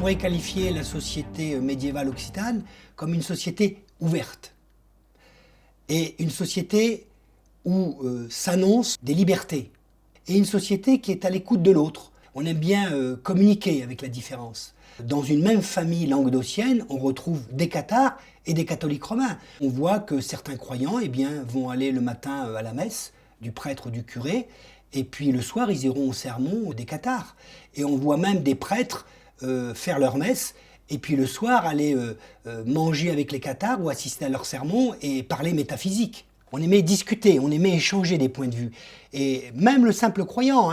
pourrait qualifier la société médiévale occitane comme une société ouverte. Et une société où s'annoncent des libertés. Et une société qui est à l'écoute de l'autre. On aime bien communiquer avec la différence. Dans une même famille languedocienne, on retrouve des cathares et des catholiques romains. On voit que certains croyants vont aller le matin à la messe du prêtre ou du curé, et puis le soir, ils iront au sermon des cathares. Et on voit même des prêtres faire leur messe, et puis le soir aller manger avec les cathares ou assister à leur sermon et parler métaphysique. On aimait discuter, on aimait échanger des points de vue. Et même le simple croyant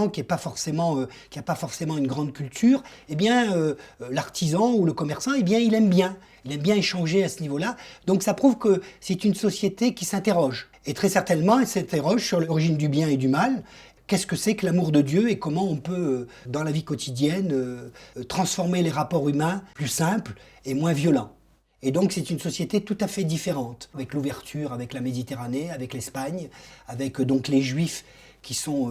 qui n'a pas forcément une grande culture, l'artisan ou le commerçant, il aime bien échanger à ce niveau-là. Donc ça prouve que c'est une société qui s'interroge. Et très certainement, elle s'interroge sur l'origine du bien et du mal. Qu'est-ce que c'est que l'amour de Dieu et comment on peut, dans la vie quotidienne, transformer les rapports humains plus simples et moins violents. Et donc c'est une société tout à fait différente, avec l'ouverture, avec la Méditerranée, avec l'Espagne, avec donc les Juifs qui sont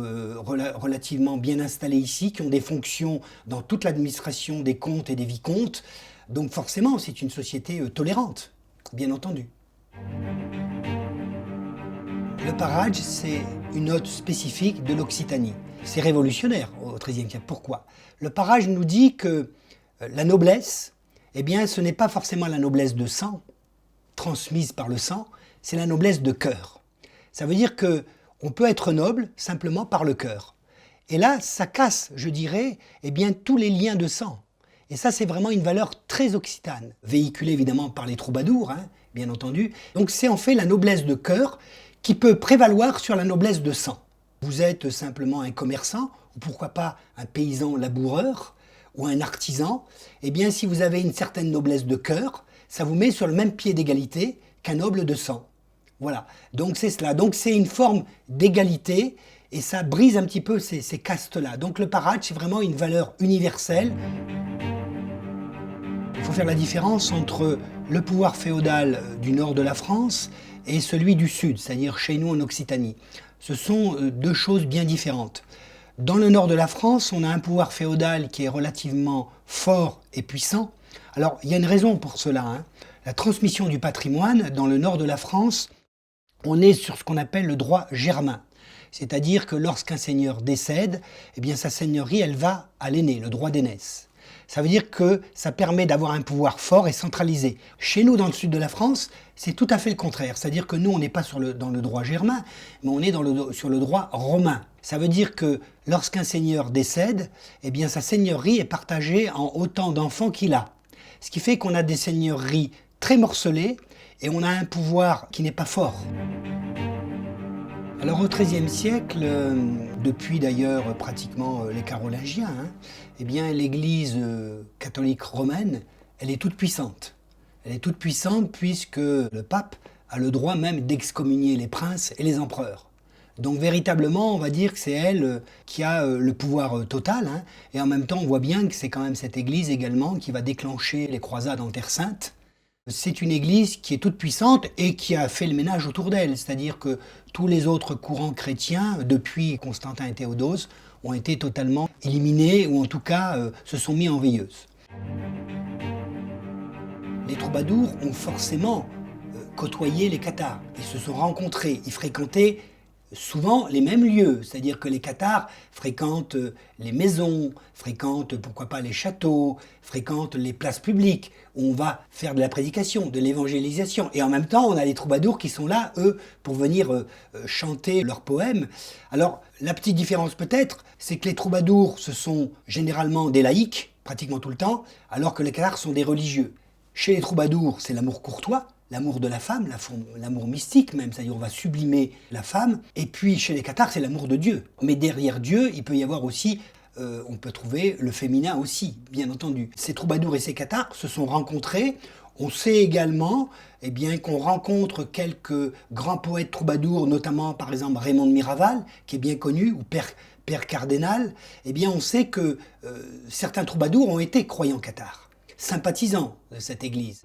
relativement bien installés ici, qui ont des fonctions dans toute l'administration des comtes et des vicomtes. Donc forcément, c'est une société tolérante, bien entendu. Le parage, c'est une note spécifique de l'Occitanie. C'est révolutionnaire au XIIIe siècle. Pourquoi ? Le parage nous dit que la noblesse, ce n'est pas forcément la noblesse de sang, transmise par le sang, c'est la noblesse de cœur. Ça veut dire qu'on peut être noble simplement par le cœur. Et là, ça casse, je dirais, tous les liens de sang. Et ça, c'est vraiment une valeur très occitane, véhiculée évidemment par les troubadours, bien entendu. Donc c'est en fait la noblesse de cœur qui peut prévaloir sur la noblesse de sang. Vous êtes simplement un commerçant, ou pourquoi pas un paysan laboureur, ou un artisan, si vous avez une certaine noblesse de cœur, ça vous met sur le même pied d'égalité qu'un noble de sang. Voilà, donc c'est cela. Donc c'est une forme d'égalité et ça brise un petit peu ces castes-là. Donc le parage, c'est vraiment une valeur universelle. Il faut faire la différence entre le pouvoir féodal du nord de la France et celui du sud, c'est-à-dire chez nous en Occitanie. Ce sont deux choses bien différentes. Dans le nord de la France, on a un pouvoir féodal qui est relativement fort et puissant. Alors, il y a une raison pour cela. La transmission du patrimoine, dans le nord de la France, on est sur ce qu'on appelle le droit germain. C'est-à-dire que lorsqu'un seigneur décède, sa seigneurie, elle va à l'aîné, le droit d'aînesse. Ça veut dire que ça permet d'avoir un pouvoir fort et centralisé. Chez nous, dans le sud de la France, c'est tout à fait le contraire. C'est-à-dire que nous, on n'est pas dans le droit germain, mais on est sur le droit romain. Ça veut dire que lorsqu'un seigneur décède, sa seigneurie est partagée en autant d'enfants qu'il a. Ce qui fait qu'on a des seigneuries très morcelées et on a un pouvoir qui n'est pas fort. Alors au XIIIe siècle, depuis d'ailleurs pratiquement les Carolingiens, l'Église catholique romaine, elle est toute puissante. Elle est toute puissante puisque le pape a le droit même d'excommunier les princes et les empereurs. Donc véritablement, on va dire que c'est elle qui a le pouvoir total. Et en même temps, on voit bien que c'est quand même cette Église également qui va déclencher les croisades en Terre Sainte. C'est une Église qui est toute puissante et qui a fait le ménage autour d'elle. C'est-à-dire que tous les autres courants chrétiens, depuis Constantin et Théodose, ont été totalement éliminés ou en tout cas se sont mis en veilleuse. Les troubadours ont forcément côtoyé les cathares. Ils se sont rencontrés, ils fréquentaient souvent les mêmes lieux, c'est-à-dire que les cathares fréquentent les maisons, fréquentent pourquoi pas les châteaux, fréquentent les places publiques où on va faire de la prédication, de l'évangélisation. Et en même temps, on a les troubadours qui sont là, eux, pour venir chanter leurs poèmes. Alors, la petite différence peut-être, c'est que les troubadours, ce sont généralement des laïcs, pratiquement tout le temps, alors que les cathares sont des religieux. Chez les troubadours, c'est l'amour courtois, l'amour de la femme, l'amour mystique même, c'est-à-dire on va sublimer la femme. Et puis chez les cathares, c'est l'amour de Dieu. Mais derrière Dieu, il peut y avoir aussi, on peut trouver le féminin aussi, bien entendu. Ces troubadours et ces cathares se sont rencontrés. On sait également qu'on rencontre quelques grands poètes troubadours, notamment par exemple Raymond de Miraval, qui est bien connu, ou Père Cardinal. On sait que certains troubadours ont été croyants cathares, sympathisants de cette église.